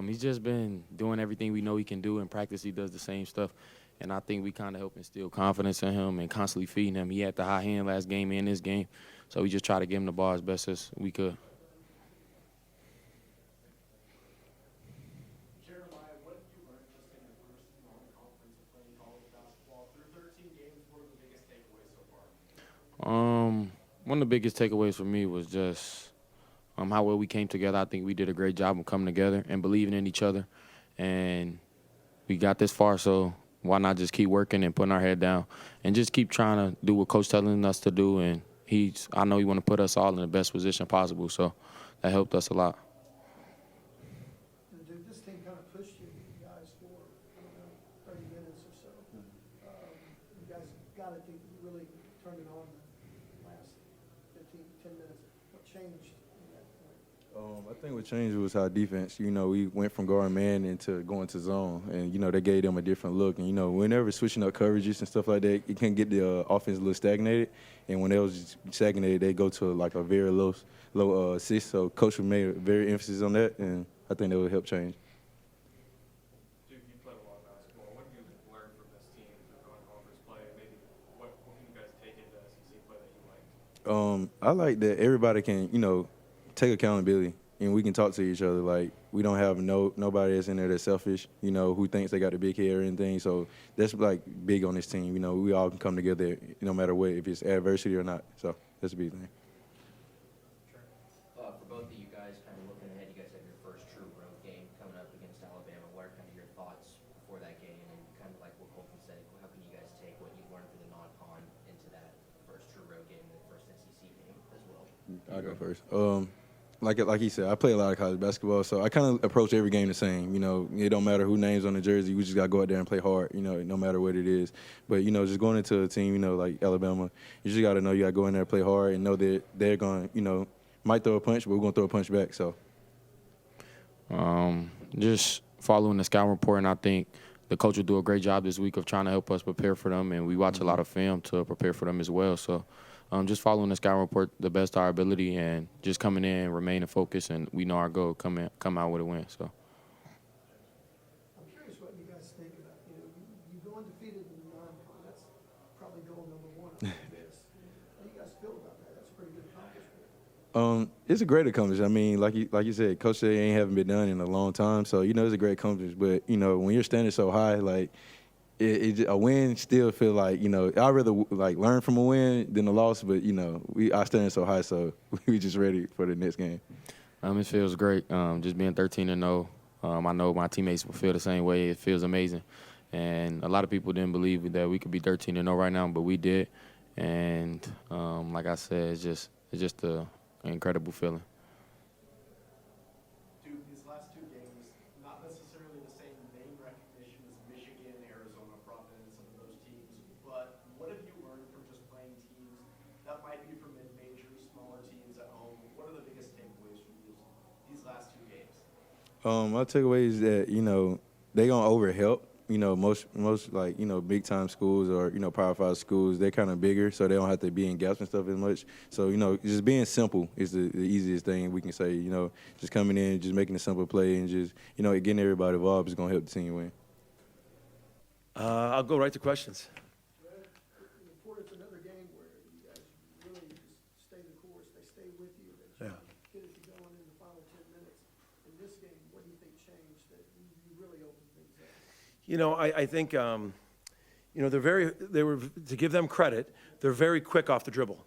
He's just been doing everything we know he can do. In practice, he does the same stuff. And I think we kind of help instill confidence in him and constantly feeding him. He had the high hand last game and this game, so we just try to give him the ball as best as we could. Jeremiah, what have you learned just in your first non-conference of playing college basketball? Through 13 games, what are the biggest takeaways so far? One of the biggest takeaways for me was just how well we came together. I think we did a great job of coming together and believing in each other. And we got this far, so why not just keep working and putting our head down and just keep trying to do what Coach telling us to do. And I know he want to put us all in the best position possible, so that helped us a lot. And did this team kind of push you guys for, I don't know, 30 minutes or so? You guys got it, you really turned it on the last 10 minutes. What changed in that point? I think what changed was our defense. We went from guard man into going to zone, and, they gave them a different look. And, whenever switching up coverages and stuff like that, it can get the offense a little stagnated. And when they was stagnated, they go to like a very low assist. So Coach made a very emphasis on that, and I think that would help change. Duke, you played a lot of basketball. What have you learned from this team through non-conference play? Maybe what can you guys take into SEC play that you liked? I like that everybody can, take accountability. And we can talk to each other. Like, we don't have nobody that's in there that's selfish, who thinks they got the big head or anything. So that's, like, big on this team. We all can come together no matter what, if it's adversity or not. So that's a big thing. Sure. For both of you guys, kind of looking ahead, you guys have your first true road game coming up against Alabama. What are kind of your thoughts before that game? And kind of like what Colton said, how can you guys take what you've learned through the non-con into that first true road game and the first SEC game as well? I'll go first. Like he said, I play a lot of college basketball, so I kind of approach every game the same. It don't matter who names on the jersey. We just got to go out there and play hard, no matter what it is. But, just going into a team, like Alabama, you just got to know you got to go in there and play hard and know that they're going to, might throw a punch, but we're going to throw a punch back. So, just following the scout report, and I think the coach will do a great job this week of trying to help us prepare for them, and we watch a lot of film to prepare for them as well. So just following the scout report the best of our ability and just coming in, remaining focused, and we know our goal, come out with a win. So. I'm curious what you guys think about, you go undefeated in the non-con. That's probably goal number one of this. How do you guys feel about that? That's a pretty good accomplishment. It's a great accomplishment. I mean, like you said, Coach said it haven't been done in a long time. So, it's a great accomplishment. But, when you're standing so high, like, a win still feel like, I'd rather, like, learn from a win than a loss. But, I standing so high, so we just ready for the next game. It feels great. Just being 13-0. I know my teammates will feel the same way. It feels amazing. And a lot of people didn't believe that we could be 13-0 right now, but we did. And like I said, it's just an incredible feeling. Duke, these last two games, not necessarily the same name recognition as Michigan, Arizona, Providence, some of those teams, but what have you learned from just playing teams that might be from mid-major, smaller teams at home? What are the biggest takeaways from these last two games? My takeaway is that, they going to overhelp. Most like, big time schools or, Power 5 schools, they're kind of bigger, so they don't have to be in gaps and stuff as much. So, just being simple is the easiest thing we can say, just coming in, just making a simple play and just, getting everybody involved is going to help the team win. I'll go right to questions. It's another game where you guys really just stay the course. They stay with you. They Yeah. get it going in the final 10 minutes. In this game, what do you think changed that you really opened things up? I think, to give them credit, they're very quick off the dribble.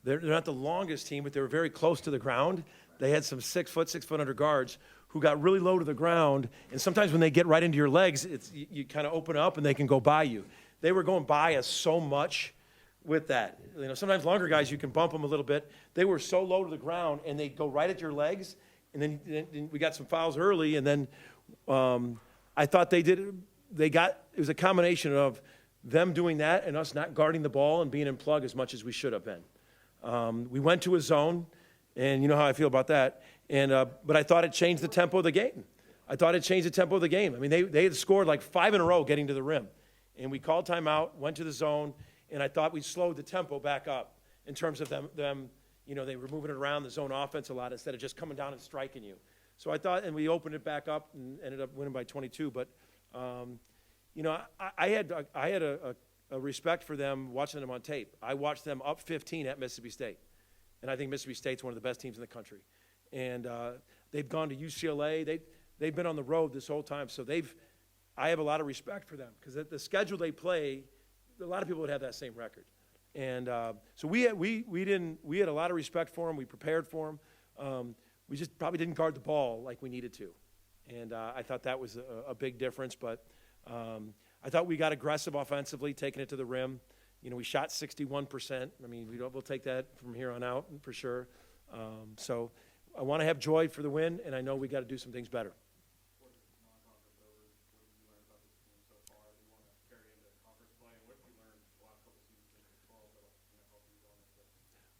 They're not the longest team, but they were very close to the ground. They had some 6 foot under guards who got really low to the ground. And sometimes when they get right into your legs, you kind of open up and they can go by you. They were going by us so much with that. Sometimes longer guys, you can bump them a little bit. They were so low to the ground and they go right at your legs. And then we got some fouls early. And then I thought it was a combination of them doing that and us not guarding the ball and being in plug as much as we should have been. We went to a zone, and you know how I feel about that. But I thought it changed the tempo of the game. I mean, they had scored like 5 in a row getting to the rim. And we called timeout, went to the zone, and I thought we slowed the tempo back up in terms of them they were moving it around the zone offense a lot instead of just coming down and striking you. So I thought, and we opened it back up and ended up winning by 22. But, you know, I had a respect for them watching them on tape. I watched them up 15 at Mississippi State. And I think Mississippi State's one of the best teams in the country. And they've gone to UCLA. They've been on the road this whole time. So I have a lot of respect for them because the schedule they play, a lot of people would have that same record. And so we had a lot of respect for them. We prepared for them. We just probably didn't guard the ball like we needed to. And I thought that was a big difference. But I thought we got aggressive offensively, taking it to the rim. You know, we shot 61%. I mean, we'll take that from here on out for sure. So I want to have joy for the win, and I know we got to do some things better.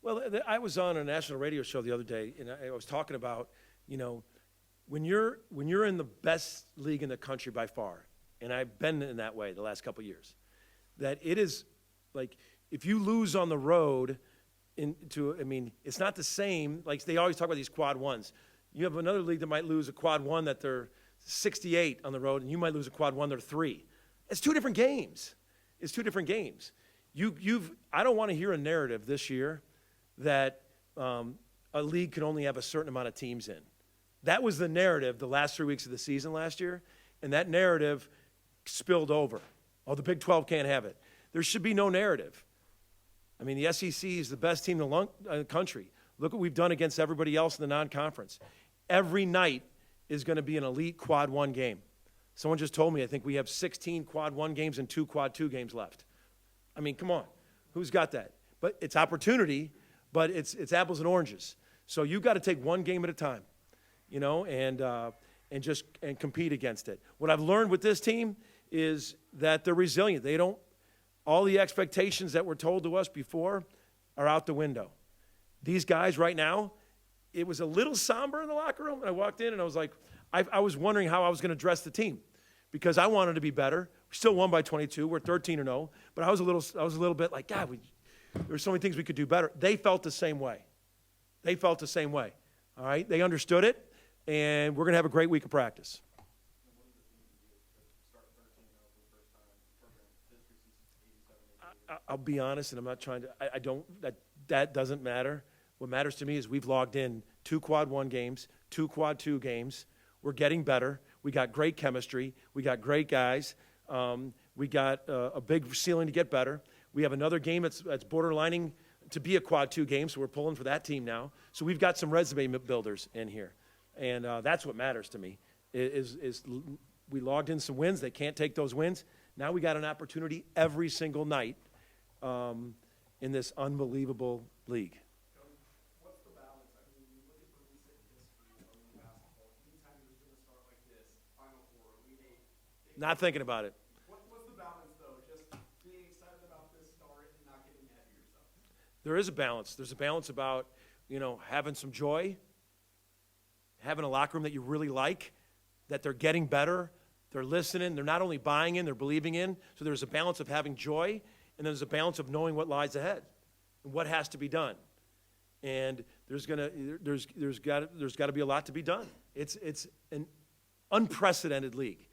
Well, I was on a national radio show the other day, and I was talking about, you know, when you're in the best league in the country by far, and I've been in that way the last couple of years, that it is like if you lose on the road, it's not the same. Like they always talk about these quad ones. You have another league that might lose a quad one that they're 68 on the road, and you might lose a quad one they're 3. It's two different games. It's two different games. I don't want to hear a narrative this year that a league can only have a certain amount of teams in. That was the narrative the last 3 weeks of the season last year, and that narrative spilled over. Oh, the Big 12 can't have it. There should be no narrative. I mean, the SEC is the best team in the country. Look what we've done against everybody else in the non-conference. Every night is going to be an elite quad 1 game. Someone just told me I think we have 16 quad 1 games and 2 quad 2 games left. I mean, come on. Who's got that? But it's opportunity, but it's apples and oranges. So you've got to take one game at a time, you know, and compete against it. What I've learned with this team is that they're resilient. All the expectations that were told to us before are out the window. These guys right now, it was a little somber in the locker room. And I walked in and I was like, I was wondering how I was going to dress the team because I wanted to be better. We still won by 22. We're 13-0. But I was a little bit like, God, there were so many things we could do better. They felt the same way. All right? They understood it, and we're going to have a great week of practice. I'll be honest, and I'm not trying to, that doesn't matter. What matters to me is we've logged in 2 quad 1 games, 2 quad 2 games. We're getting better. We got great chemistry. We got great guys. We got a big ceiling to get better. We have another game that's borderlining to be a quad 2 game, so we're pulling for that team now. So we've got some resume builders in here, and that's what matters to me. Is we logged in some wins. They can't take those wins. Now we got an opportunity every single night in this unbelievable league. What's the balance? I mean, you look at the recent history of basketball. Anytime there's been a start like this, Final Four, Elite Eight. Not thinking about it. What's the balance, though? Just being excited about this start and not getting ahead of yourself. There is a balance. There's a balance about, you know, having some joy, having a locker room that you really like, that they're getting better, they're listening, they're not only buying in, they're believing in. So there's a balance of having joy, and there's a balance of knowing what lies ahead and what has to be done. And there's got to be a lot to be done. It's an unprecedented league.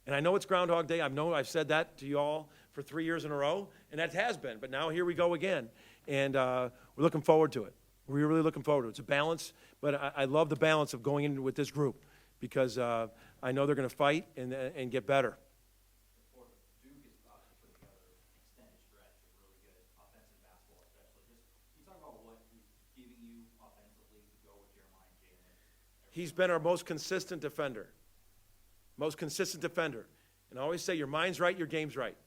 And I know it's Groundhog Day. I've said that to you all for 3 years in a row, and that has been. But now here we go again, and we're looking forward to it. We're really looking forward to it. It's a balance, but I love the balance of going in with this group because I know they're going to fight and get better. Duke is about to put together an extended stretch of really good offensive basketball, especially. Just can you talk about what he's giving you offensively to go with Jeremiah and Jalen? He's been our most consistent defender. And I always say, your mind's right, your game's right.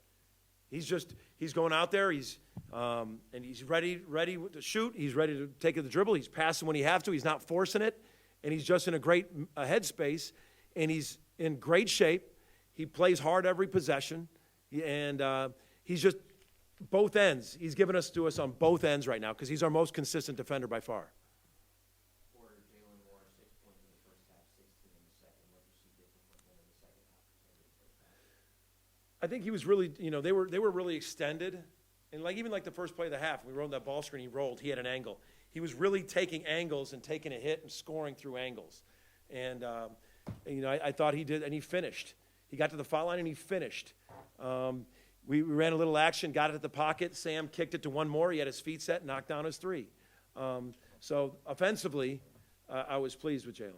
He's going out there, and he's ready to shoot. He's ready to take the dribble. He's passing when he has to. He's not forcing it. And he's just in a great headspace. And he's in great shape. He plays hard every possession. And he's just both ends. He's given us to us on both ends right now because he's our most consistent defender by far. Porter, Jalen Moore, 6 points in the first half, 16 in the second. What did you see different from him in the second half compared to the first half? I think he was really, they were really extended. And even the first play of the half, we rolled that ball screen, he had an angle. He was really taking angles and taking a hit and scoring through angles. And you know, I thought he did, and he finished. He got to the foul line and he finished. We ran a little action, got it at the pocket. Sam kicked it to one more. He had his feet set, knocked down his three. So offensively, I was pleased with Jalen.